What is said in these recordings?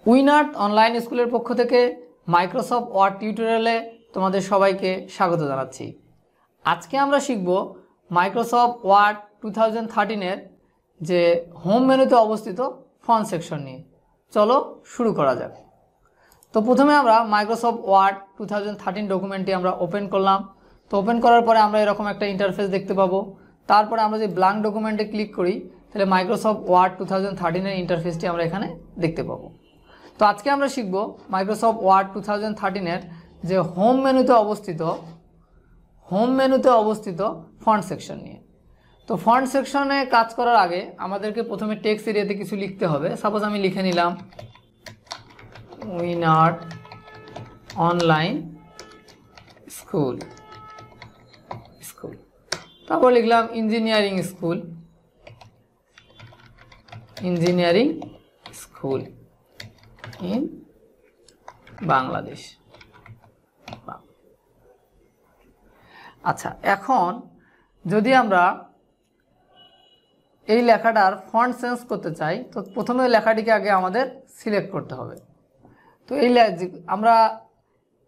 উইনার্থ online স্কুলের পক্ষ থেকে মাইক্রোসফট ওয়ার্ড টিউটোরিয়ালে তোমাদের সবাইকে স্বাগত জানাচ্ছি। আজকে আমরা শিখব মাইক্রোসফট ওয়ার্ড 2013 এর যে হোম মেনুতে অবস্থিত ফন্ট সেকশন নিয়ে। চলো শুরু করা যাক। তো প্রথমে আমরা মাইক্রোসফট ওয়ার্ড 2013 ডকুমেন্টটি আমরা ওপেন করলাম। তো ওপেন করার পরে আমরা এরকম একটা ইন্টারফেস দেখতে পাবো। তারপরে আমরা যদি ব্ল্যাঙ্ক ডকুমেন্টে ক্লিক করি তাহলে মাইক্রোসফট ওয়ার্ড 2013 এর ইন্টারফেসটি আমরা এখানে দেখতে পাবো। তো আজকে আমরা শিখব মাইক্রোসফট ওয়ার্ড 2013 এর যে হোম মেনুতে অবস্থিত ফন্ট সেকশন নিয়ে। তো ফন্ট সেকশনে কাজ করার আগে আমাদেরকে প্রথমে টেক্সট এরিয়াতে কিছু লিখতে হবে। সাপোজ আমি লিখে নিলাম উইনার্থ অনলাইন স্কুল, তারপর লিখলাম ইঞ্জিনিয়ারিং স্কুল ইন বাংলাদেশ। আচ্ছা, এখন যদি আমরা এই লেখাটার ফন্ট চেঞ্জ করতে চাই তো প্রথমে লেখাটিকে আগে আমাদের সিলেক্ট করতে হবে। তো এই আমরা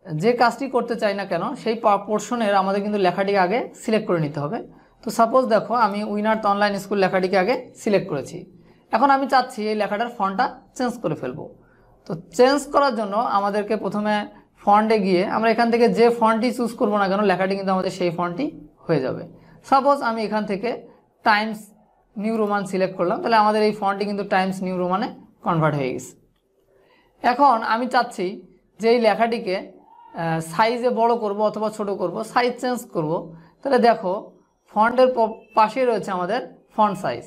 যে কাজটি করতে চাই না কেন সেই পোর্শনের আমাদের কিন্তু লেখাটিকে আগে সিলেক্ট করে নিতে হবে। তো সাপোজ দেখো আমি উইনার্থ অনলাইন স্কুল লেখাটিকে আগে সিলেক্ট করেছি। এখন আমি চাচ্ছি এই লেখাটার ফন্টটা চেঞ্জ করে ফেলবো। তো চেঞ্জ করার জন্য আমাদেরকে প্রথমে ফন্টে গিয়ে আমরা এখান থেকে যে ফন্টটি চুজ করবো না কেন লেখাটি কিন্তু আমাদের সেই ফন্টই হয়ে যাবে। সাপোজ আমি এখান থেকে টাইমস নিউ রোমান সিলেক্ট করলাম, তাহলে আমাদের এই ফন্টটি কিন্তু টাইমস নিউ রোমানে কনভার্ট হয়ে গেছে। এখন আমি চাচ্ছি যে এই লেখাটিকে সাইজে বড় করব অথবা ছোট করব, সাইজ চেঞ্জ করব। তাহলে দেখো ফন্টের পাশে রয়েছে আমাদের ফন্ট সাইজ।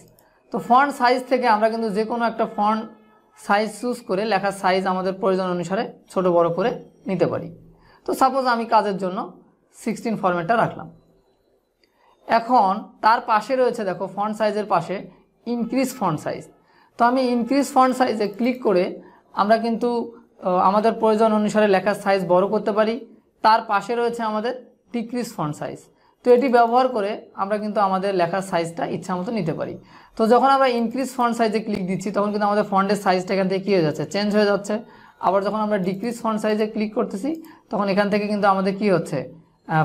তো ফন্ট সাইজ থেকে আমরা কিন্তু যে কোনো একটা ফন্ট সাইজ চুজ করে লেখার সাইজ আমাদের প্রয়োজন অনুসারে ছোট বড় করে নিতে পারি। তো সাপোজ আমি কাজের জন্য 16 ফরম্যাটটা রাখলাম। এখন তার পাশে রয়েছে দেখো ফন্ট সাইজের পাশে ইনক্রিজ ফন্ট সাইজ। তো আমি ইনক্রিজ ফন্ট সাইজে ক্লিক করে আমরা কিন্তু আমাদের প্রয়োজন অনুসারে লেখার সাইজ বড় করতে পারি। তার পাশে রয়েছে আমাদের ডিক্রিজ ফন্ট সাইজ। তো এটি ব্যবহার করে আমরা কিন্তু আমাদের লেখার সাইজটা ইচ্ছা মতো নিতে পারি। তো যখন আমরা ইনক্রিজ ফন্ট সাইজে ক্লিক দিচ্ছি তখন কিন্তু আমাদের ফন্টের সাইজটা এখান থেকে কী হয়ে যাচ্ছে, চেঞ্জ হয়ে যাচ্ছে। আবার যখন আমরা ডিক্রিজ ফন্ট সাইজে ক্লিক করতেছি তখন এখান থেকে কিন্তু আমাদের কি হচ্ছে,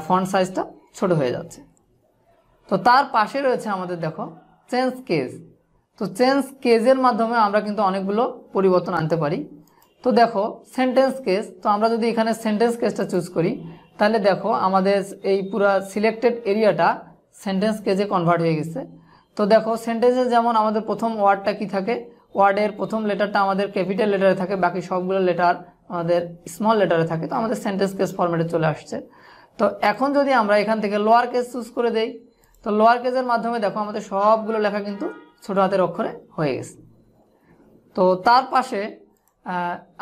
ফন্ট সাইজটা ছোট হয়ে যাচ্ছে। তো তার পাশে রয়েছে আমাদের দেখো চেঞ্জ কেজ। তো চেঞ্জ কেজের মাধ্যমে আমরা কিন্তু অনেকগুলো পরিবর্তন আনতে পারি। তো দেখো সেন্টেন্স কেস, তো আমরা যদি এখানে সেন্টেন্স কেসটা চুজ করি তাহলে দেখো আমাদের এই পুরো সিলেক্টেড এরিয়াটা সেন্টেন্স কেজে কনভার্ট হয়ে গেছে। তো দেখো সেন্টেন্সে যেমন আমাদের প্রথম ওয়ার্ডটা কি থাকে, ওয়ার্ডের প্রথম লেটারটা আমাদের ক্যাপিটাল লেটারে থাকে, বাকি সবগুলো লেটার আমাদের স্মল লেটারে থাকে। তো আমাদের সেন্টেন্স কেস ফরম্যাটে চলে আসছে। তো এখন যদি আমরা এখান থেকে লোয়ার কেস চুজ করে দেই তো লোয়ার কেসের মাধ্যমে দেখো আমাদের সবগুলো লেখা কিন্তু ছোট হাতের অক্ষরে হয়ে গেছে। তো তার পাশে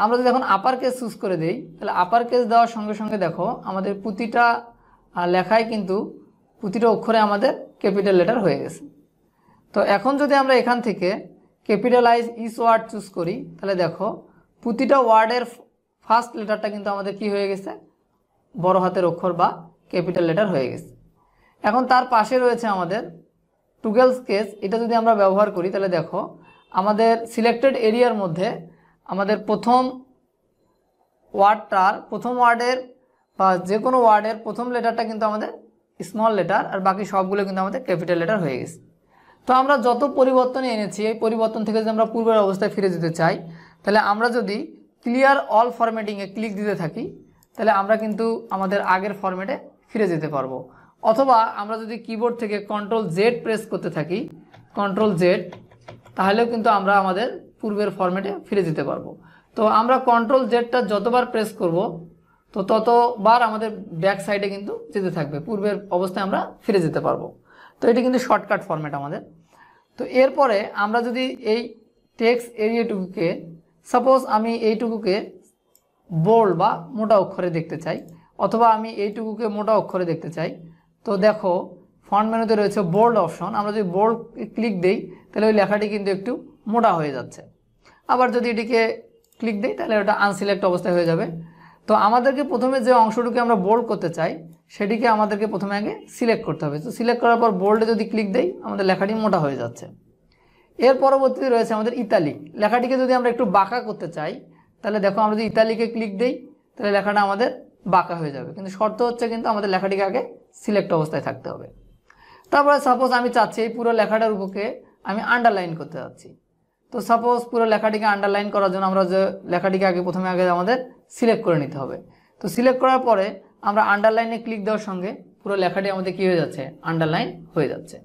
আমরা যদি এখন আপার কেস চুজ করে দেই তাহলে আপার কেস দেওয়ার সঙ্গে সঙ্গে দেখো আমাদের প্রতিটা লেখায় কিন্তু প্রতিটা অক্ষরে আমাদের ক্যাপিটাল লেটার হয়ে গেছে। তো এখন যদি আমরা এখান থেকে ক্যাপিটালাইজ ইচ ওয়ার্ড চুজ করি তাহলে দেখো প্রতিটা ওয়ার্ডের ফার্স্ট লেটারটা কিন্তু আমাদের কি হয়ে গেছে, বড় হাতের অক্ষর বা ক্যাপিটাল লেটার হয়ে গেছে। এখন তার পাশে রয়েছে আমাদের টুগেলস কেস। এটা যদি আমরা ব্যবহার করি তাহলে দেখো আমাদের সিলেক্টেড এরিয়ার মধ্যে আমাদের প্রথম ওয়ার্ডের বা যে কোনো ওয়ার্ডের প্রথম লেটারটা কিন্তু আমাদের স্মল লেটার আর বাকি সবগুলো কিন্তু আমাদের ক্যাপিটাল লেটার হয়ে গেছে। তো আমরা যত পরিবর্তন এনেছি এই পরিবর্তন থেকে যদি আমরা পূর্বের অবস্থায় ফিরে যেতে চাই তাহলে আমরা যদি ক্লিয়ার অল ফরম্যাটিংয়ে ক্লিক দিতে থাকি তাহলে আমরা কিন্তু আমাদের আগের ফরম্যাটে ফিরে যেতে পারবো। অথবা আমরা যদি কিবোর্ড থেকে Ctrl-Z প্রেস করতে থাকি, Ctrl-Z, তাহলেও কিন্তু আমরা আমাদের পূর্বের ফরম্যাটে ফিরে যেতে পারবো। তো আমরা Ctrl-Zটা যতবার প্রেস করব তো ততবার আমাদের ব্যাক সাইডে কিন্তু যেতে থাকবে, পূর্বের অবস্থায় আমরা ফিরে যেতে পারবো। তো এটি কিন্তু শর্টকাট ফরম্যাট আমাদের। তো এরপরে আমরা যদি এই টেক্সট এরিয়াটুকুকে, সাপোজ আমি এইটুকুকে বোল্ড বা মোটা অক্ষরে দেখতে চাই অথবা আমি এইটুকুকে মোটা অক্ষরে দেখতে চাই, তো দেখো ফন্ট মেনুতে রয়েছে বোল্ড অপশন। আমরা যদি বোল্ড ক্লিক দেই তাহলে ওই লেখাটি কিন্তু একটু মোটা হয়ে যাচ্ছে। আবার যদি এটিকে ক্লিক দেই তাহলে ওটা আনসিলেক্ট অবস্থায় হয়ে যাবে। তো আমাদেরকে প্রথমে যে অংশটুকু আমরা বোল্ড করতে চাই সেটিকে আমাদেরকে প্রথমে আগে সিলেক্ট করতে হবে। তো সিলেক্ট করার পর বোল্ডে যদি ক্লিক দেই আমাদের লেখাটি মোটা হয়ে যাচ্ছে। এর পরবর্তীতে রয়েছে আমাদের ইতালিক। লেখাটিকে যদি আমরা একটু বাঁকা করতে চাই তাহলে দেখো আমরা যদি ইতালিকে ক্লিক দেই তাহলে লেখাটা আমাদের বাঁকা হয়ে যাবে, কিন্তু শর্ত হচ্ছে কিন্তু আমাদের লেখাটিকে আগে সিলেক্ট অবস্থায় থাকতে হবে। তারপরে সাপোজ আমি চাচ্ছি এই পুরো লেখাটার উপরে আমি আন্ডারলাইন করতে যাচ্ছি। তো সাপোজ পুরো লেখাটিকে আন্ডারলাইন করার জন্য আমরা যে লেখাটিকে প্রথমে আমাদের সিলেক্ট করে নিতে হবে। তো সিলেক্ট করার পরে আমরা আন্ডারলাইনে ক্লিক দেওয়ার সঙ্গে পুরো লেখাটি আমাদের কী হয়ে যাচ্ছে, আন্ডারলাইন হয়ে যাচ্ছে।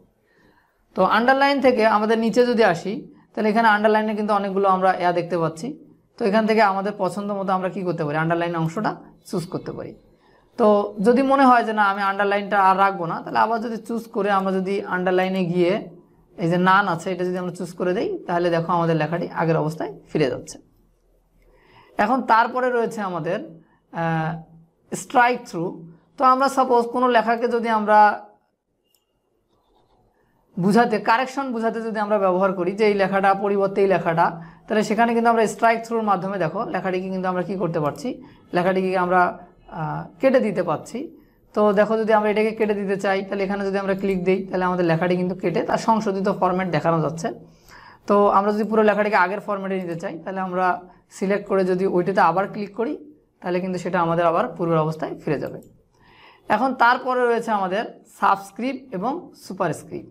তো আন্ডারলাইন থেকে আমাদের নিচে যদি আসি তাহলে এখানে আন্ডারলাইনে কিন্তু অনেকগুলো আমরা দেখতে পাচ্ছি। তো এখান থেকে আমাদের পছন্দ মতো আমরা কি করতে পারি, আন্ডারলাইন অংশটা চুজ করতে পারি। তো যদি মনে হয় যে না আমি আন্ডারলাইনটা আর রাখবো না, তাহলে আবার যদি চুজ করে আমরা যদি আন্ডারলাইনে গিয়ে এই যে নান আছে এটা যদি আমরা চুজ করে দেই তাহলে দেখো আমাদের লেখাটি আগের অবস্থায় ফিরে যাচ্ছে। এখন তারপরে রয়েছে আমাদের স্ট্রাইক থ্রু। তো আমরা সাপোজ কোনো লেখাকে যদি আমরা বুঝাতে, কারেকশন বুঝাতে যদি আমরা ব্যবহার করি যে এই লেখাটা পরিবর্তে এই লেখাটা, তাহলে সেখানে কিন্তু আমরা স্ট্রাইক থ্রুর মাধ্যমে দেখো লেখাটিকে কিন্তু আমরা কি করতে পারছি, লেখাটিকে আমরা কেটে দিতে পারছি। তো দেখো যদি আমরা এটাকে কেটে দিতে চাই তাহলে এখানে যদি আমরা ক্লিক দিই তাহলে আমাদের লেখাটি কিন্তু কেটে তার সংশোধিত ফরম্যাট দেখানো যাচ্ছে। তো আমরা যদি পুরো লেখাটিকে আগের ফরম্যাটে নিতে চাই তাহলে আমরা সিলেক্ট করে যদি ওইটাতে আবার ক্লিক করি তাহলে কিন্তু সেটা আমাদের আবার পূর্বের অবস্থায় ফিরে যাবে। এখন তারপরে রয়েছে আমাদের সাবস্ক্রিপ্ট এবং সুপারস্ক্রিপ্ট।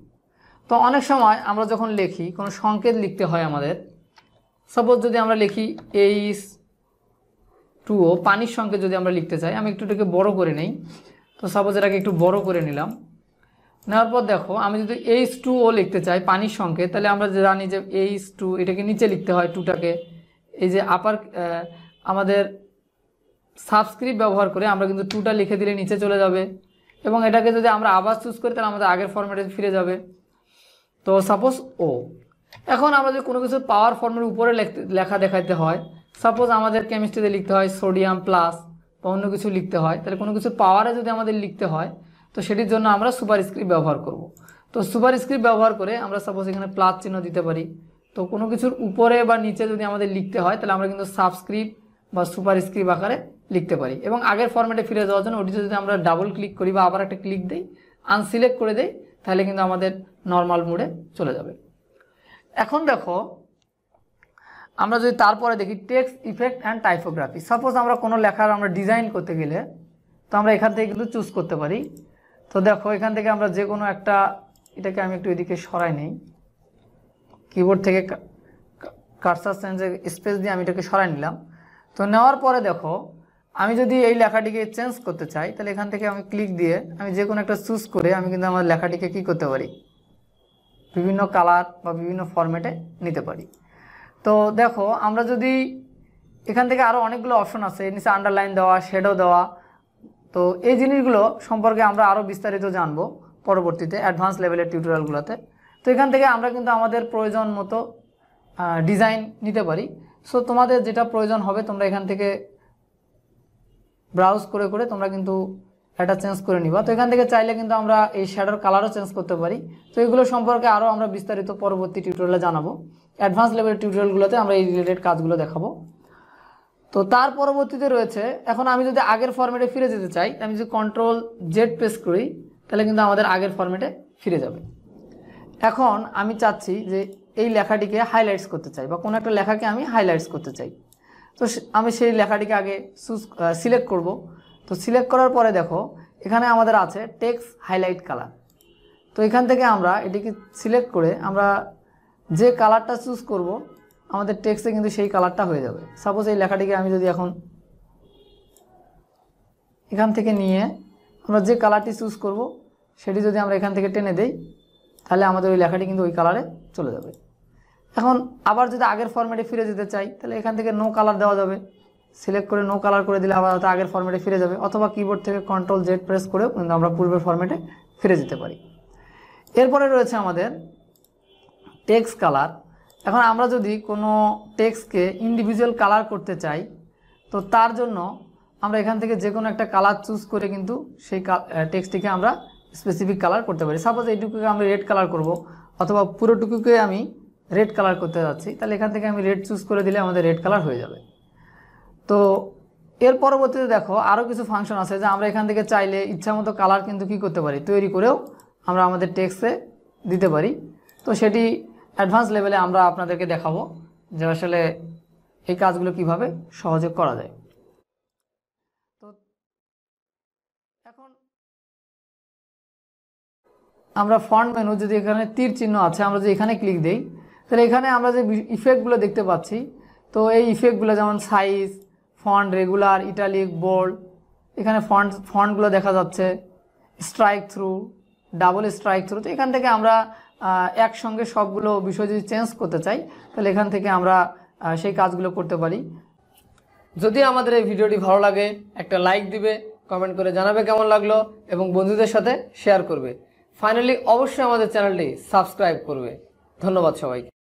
তো অনেক সময় আমরা যখন লিখি কোনো সংকেত লিখতে হয় আমাদের, সাপোজ যদি আমরা লিখি H2O পানির সংকেত যদি আমরা লিখতে চাই, আমি একটু এটাকে বড় করে নেই। তো সাপোজ এটাকে একটু বড় করে নিলাম, নেওয়ার পর দেখো আমি যদি H2O লিখতে চাই পানির সংকেত, তাহলে আমরা জানি যে H2 এটাকে নিচে লিখতে হয়, টুটাকে এই যে আপার আমাদের সাবস্ক্রিপ্ট ব্যবহার করে আমরা কিন্তু টুটা লিখে দিলে নিচে চলে যাবে, এবং এটাকে যদি আমরা আবার চুজ করি তাহলে আমাদের আগের ফরম্যাটে ফিরে যাবে। তো সাপোজ ও, এখন আমরা যদি কোনো কিছু পাওয়ার ফর্মের উপরে লেখা দেখাইতে হয়, সাপোজ আমাদের কেমিস্ট্রিতে লিখতে হয় সোডিয়াম প্লাস বা অন্য কিছু লিখতে হয়, তাহলে কোনো কিছু পাওয়ারে যদি আমাদের লিখতে হয় তো সেটির জন্য আমরা সুপারস্ক্রিপ্ট ব্যবহার করব। তো সুপারস্ক্রিপ্ট ব্যবহার করে আমরা সাপোজ এখানে প্লাস চিহ্ন দিতে পারি। তো কোনো কিছুর উপরে বা নিচে যদি আমাদের লিখতে হয় তাহলে আমরা কিন্তু সাবস্ক্রিপ্ট বা সুপারস্ক্রিপ্ট আকারে লিখতে পারি, এবং আগের ফরম্যাটে ফিরে যাওয়ার জন্য ওটিতে যদি আমরা ডাবল ক্লিক করি বা আবার একটা ক্লিক দিই, আনসিলেক্ট করে দেই, তাহলে কিন্তু আমাদের নর্মাল মোডে চলে যাবে। এখন দেখো আমরা যদি তারপরে দেখি text effect and typography. Suppose আমরা কোনো লেখার আমরা ডিজাইন করতে গেলে তো আমরা এখান থেকে কিন্তু চুজ করতে পারি। তো দেখো এখান থেকে আমরা যে কোনো একটা, এটাকে আমি একটু এদিকে সরাই নেই, কিবোর্ড থেকে কার্সার চেঞ্জে স্পেস দিয়ে আমি এটাকে সরাই নিলাম। তো নেওয়ার পরে দেখো আমি যদি এই লেখাটিকে চেঞ্জ করতে চাই তাহলে এখান থেকে আমি ক্লিক দিয়ে আমি যে কোনো একটা চুজ করে আমি কিন্তু আমার লেখাটিকে কী করতে পারি, বিভিন্ন কালার বা বিভিন্ন ফরম্যাটে নিতে পারি। তো দেখো আমরা যদি এখান থেকে আরও অনেকগুলো অপশন আছে, নিচে আন্ডারলাইন দেওয়া, শেডো দেওয়া। তো এই জিনিসগুলো সম্পর্কে আমরা আরও বিস্তারিত জানবো পরবর্তীতে অ্যাডভান্স লেভেলের টিউটোরিয়ালগুলোতে। তো এখান থেকে আমরা কিন্তু আমাদের প্রয়োজন মতো ডিজাইন নিতে পারি। সো তোমাদের যেটা প্রয়োজন হবে তোমরা এখান থেকে ব্রাউজ করে করে তোমরা কিন্তু এটা চেঞ্জ করে নিবা। তো এখান থেকে চাইলে কিন্তু আমরা এই শ্যাডোর কালারও চেঞ্জ করতে পারি। তো এগুলো সম্পর্কে আরও আমরা বিস্তারিত পরবর্তী টিউটোরিয়ালে জানাবো। অ্যাডভান্স লেভেলের টিউটোরিয়ালগুলোতে আমরা এই রিলেটেড কাজগুলো দেখাবো। তো তার পরবর্তীতে রয়েছে, এখন আমি যদি আগের ফরম্যাটে ফিরে যেতে চাই, আমি যদি Ctrl+Z প্রেস করি তাহলে কিন্তু আমাদের আগের ফরম্যাটে ফিরে যাবে। এখন আমি চাচ্ছি যে এই লেখাটিকে হাইলাইটস করতে চাই বা কোনো একটা লেখাকে আমি হাইলাইটস করতে চাই। তো আমি সেই লেখাটিকে আগে সিলেক্ট করব। তো সিলেক্ট করার পরে দেখো এখানে আমাদের আছে টেক্সট হাইলাইট কালার। তো এখান থেকে আমরা এটিকে সিলেক্ট করে আমরা যে কালারটা চুজ করব আমাদের টেক্সটে কিন্তু সেই কালারটা হয়ে যাবে। সাপোজ এই লেখাটিকে আমি যদি এখন এখান থেকে নিয়ে আমরা যে কালারটি চুজ করব সেটি যদি আমরা এখান থেকে টেনে দেই তাহলে আমাদের ওই লেখাটি কিন্তু ওই কালারে চলে যাবে। এখন আবার যদি আগের ফরম্যাটে ফিরে যেতে চাই তাহলে এখান থেকে নো কালার দেওয়া যাবে, সিলেক্ট করে নো কালার করে দিলে আবার হয়তো আগের ফরম্যাটে ফিরে যাবে, অথবা কিবোর্ড থেকে Ctrl+Z প্রেস করেও কিন্তু আমরা পূর্বের ফরম্যাটে ফিরে যেতে পারি। এরপরে রয়েছে আমাদের টেক্সট কালার। এখন আমরা যদি কোনো টেক্সটকে ইন্ডিভিজুয়াল কালার করতে চাই তো তার জন্য আমরা এখান থেকে যে কোনো একটা কালার চুজ করে কিন্তু সেই টেক্সটটিকে আমরা স্পেসিফিক কালার করতে পারি। সাপোজ এইটুকুকে আমি রেড কালার করব, অথবা পুরোটুকুকে আমি রেড কালার করতে যাচ্ছি, তাহলে এখান থেকে আমি রেড চুজ করে দিলে আমাদের রেড কালার হয়ে যাবে। তো এর পরবর্তীতে দেখো আরও কিছু ফাংশন আছে যে আমরা এখান থেকে চাইলে ইচ্ছামতো কালার কিন্তু কি করতে পারি, তৈরি করেও আমরা আমাদের টেক্সটে দিতে পারি। তো সেটি অ্যাডভান্স লেভেলে আমরা আপনাদেরকে দেখাবো যে আসলে এই কাজগুলো কিভাবে সহজে করা যায়। তো এখন আমরা ফন্ট মেনু, যদি এখানে তীর চিহ্ন আছে আমরা যদি এখানে ক্লিক দিই, তাহলে এখানে আমরা যে ইফেক্টগুলো দেখতে পাচ্ছি, তো এই ইফেক্টগুলো যেমন size, font regular, italic, bold, এখানে ফন্টগুলো দেখা যাচ্ছে, strike through, double strike through. তো এখান থেকে আমরা একসঙ্গে সবগুলো বিষয় যদি চেঞ্জ করতে চাই তাহলে এখান থেকে আমরা সেই কাজগুলো করতে পারি। যদি আমাদের এই ভিডিওটি ভালো লাগে একটা লাইক দিবে, কমেন্ট করে জানাবে কেমন লাগলো এবং বন্ধুদের সাথে শেয়ার করবে। ফাইনালি অবশ্যই আমাদের চ্যানেলটি সাবস্ক্রাইব করবে। ধন্যবাদ সবাইকে।